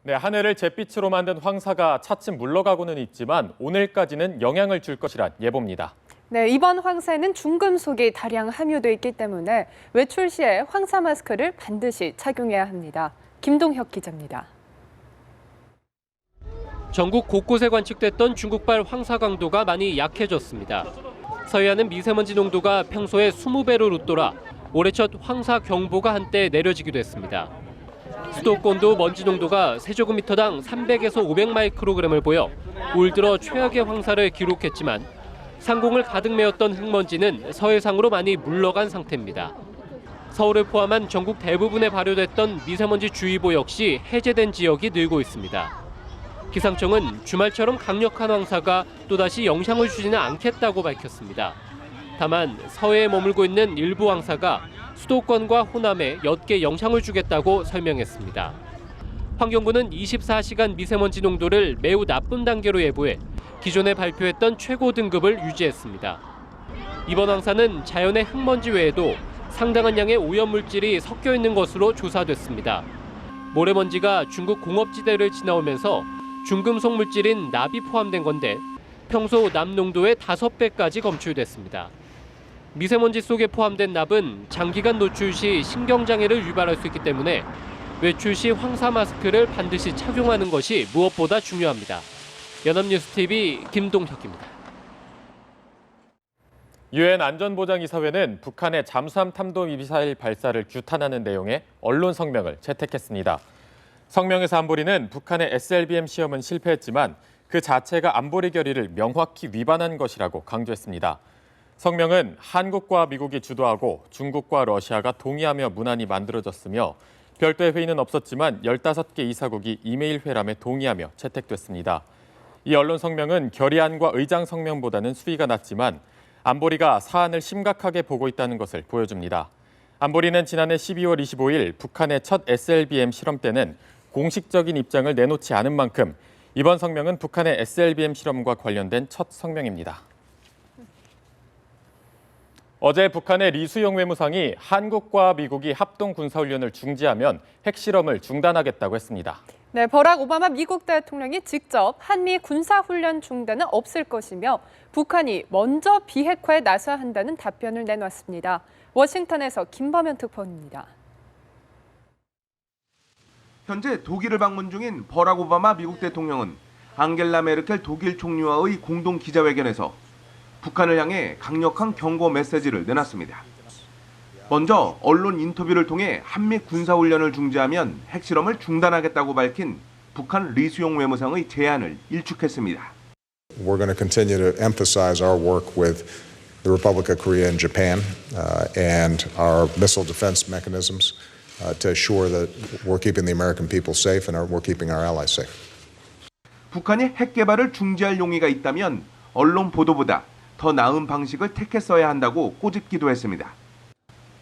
네, 하늘을 잿빛으로 만든 황사가 차츰 물러가고는 있지만 오늘까지는 영향을 줄 것이란 예보입니다. 네, 이번 황사에는 중금속이 다량 함유돼 있기 때문에 외출 시에 황사 마스크를 반드시 착용해야 합니다. 김동혁 기자입니다. 전국 곳곳에 관측됐던 중국발 황사 강도가 많이 약해졌습니다. 서해안은 미세먼지 농도가 평소의 20배로 웃돌아 올해 첫 황사 경보가 한때 내려지기도 했습니다. 수도권도 먼지 농도가 세제곱미터당 300에서 500마이크로그램을 보여 올 들어 최악의 황사를 기록했지만 상공을 가득 메웠던 흙먼지는 서해상으로 많이 물러간 상태입니다. 서울을 포함한 전국 대부분에 발효됐던 미세먼지 주의보 역시 해제된 지역이 늘고 있습니다. 기상청은 주말처럼 강력한 황사가 또다시 영향을 주지는 않겠다고 밝혔습니다. 다만 서해에 머물고 있는 일부 황사가 수도권과 호남에 옅게 영향을 주겠다고 설명했습니다. 환경부는 24시간 미세먼지 농도를 매우 나쁜 단계로 예보해 기존에 발표했던 최고 등급을 유지했습니다. 이번 황사는 자연의 흙먼지 외에도 상당한 양의 오염물질이 섞여 있는 것으로 조사됐습니다. 모래먼지가 중국 공업지대를 지나오면서 중금속 물질인 납이 포함된 건데 평소 납 농도의 5배까지 검출됐습니다. 미세먼지 속에 포함된 납은 장기간 노출 시 신경장애를 유발할 수 있기 때문에 외출 시 황사 마스크를 반드시 착용하는 것이 무엇보다 중요합니다. 연합뉴스TV 김동혁입니다. 유엔 안전보장이사회는 북한의 잠수함 탄도미사일 발사를 규탄하는 내용의 언론 성명을 채택했습니다. 성명에서 안보리는 북한의 SLBM 시험은 실패했지만 그 자체가 안보리 결의를 명확히 위반한 것이라고 강조했습니다. 성명은 한국과 미국이 주도하고 중국과 러시아가 동의하며 문안이 만들어졌으며 별도의 회의는 없었지만 15개 이사국이 이메일 회람에 동의하며 채택됐습니다. 이 언론 성명은 결의안과 의장 성명보다는 수위가 낮지만 안보리가 사안을 심각하게 보고 있다는 것을 보여줍니다. 안보리는 지난해 12월 25일 북한의 첫 SLBM 실험 때는 공식적인 입장을 내놓지 않은 만큼 이번 성명은 북한의 SLBM 실험과 관련된 첫 성명입니다. 어제 북한의 리수용 외무상이 한국과 미국이 합동 군사훈련을 중지하면 핵실험을 중단하겠다고 했습니다. 네, 버락 오바마 미국 대통령이 직접 한미 군사훈련 중단은 없을 것이며 북한이 먼저 비핵화에 나서야 한다는 답변을 내놨습니다. 워싱턴에서 김범현 특파원입니다. 현재 독일을 방문 중인 버락 오바마 미국 대통령은 앙겔라 메르켈 독일 총리와의 공동 기자회견에서 북한을 향해 강력한 경고 메시지를 내놨습니다. 먼저 언론 인터뷰를 통해 한미 군사훈련을 중지하면 핵실험을 중단하겠다고 밝힌 북한 리수용 외무상의 제안을 일축했습니다. We're going to continue to emphasize our work with the Republic of Korea and Japan and our missile defense mechanisms to assure that we're keeping the American people safe and we're keeping our allies safe. 북한이 핵 개발을 중지할 용의가 있다면 언론 보도보다 더 나은 방식을 택했어야 한다고 꼬집기도 했습니다.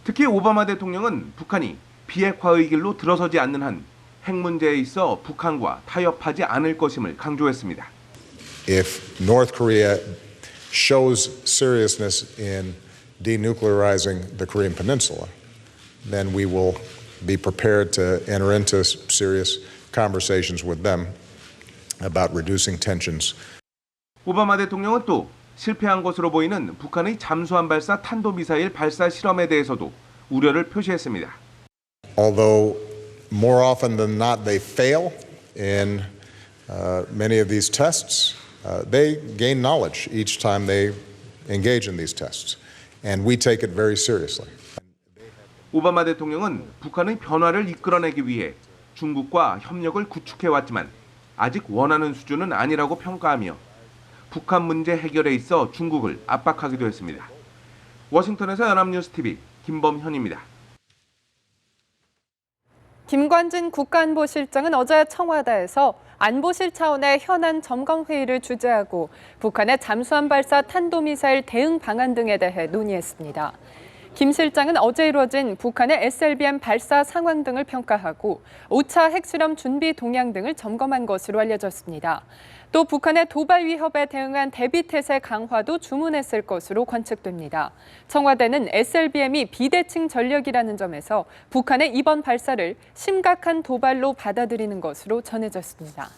특히 오바마 대통령은 북한이 비핵화의 길로 들어서지 않는 한 핵 문제에 있어 북한과 타협하지 않을 것임을 강조했습니다. If North Korea shows seriousness in denuclearizing the Korean Peninsula, then we will be prepared to enter into serious conversations with them about reducing tensions. 오바마 대통령은 또 실패한 것으로 보이는 북한의 잠수함 발사 탄도미사일 발사 실험에 대해서도 우려를 표시했습니다. Although more often than not they fail in many of these tests, they gain knowledge each time they engage in these tests, and we take it very seriously. 오바마 대통령은 북한의 변화를 이끌어내기 위해 중국과 협력을 구축해왔지만 아직 원하는 수준은 아니라고 평가하며 북한 문제 해결에 있어 중국을 압박하기도 했습니다. 워싱턴에서 연합뉴스TV 김범현입니다. 김관진 국가안보실장은 어제 청와대에서 안보실 차원의 현안 점검 회의를 주재하고 북한의 잠수함 발사 탄도미사일 대응 방안 등에 대해 논의했습니다. 김 실장은 어제 이루어진 북한의 SLBM 발사 상황 등을 평가하고 5차 핵실험 준비 동향 등을 점검한 것으로 알려졌습니다. 또 북한의 도발 위협에 대응한 대비태세 강화도 주문했을 것으로 관측됩니다. 청와대는 SLBM이 비대칭 전력이라는 점에서 북한의 이번 발사를 심각한 도발로 받아들이는 것으로 전해졌습니다.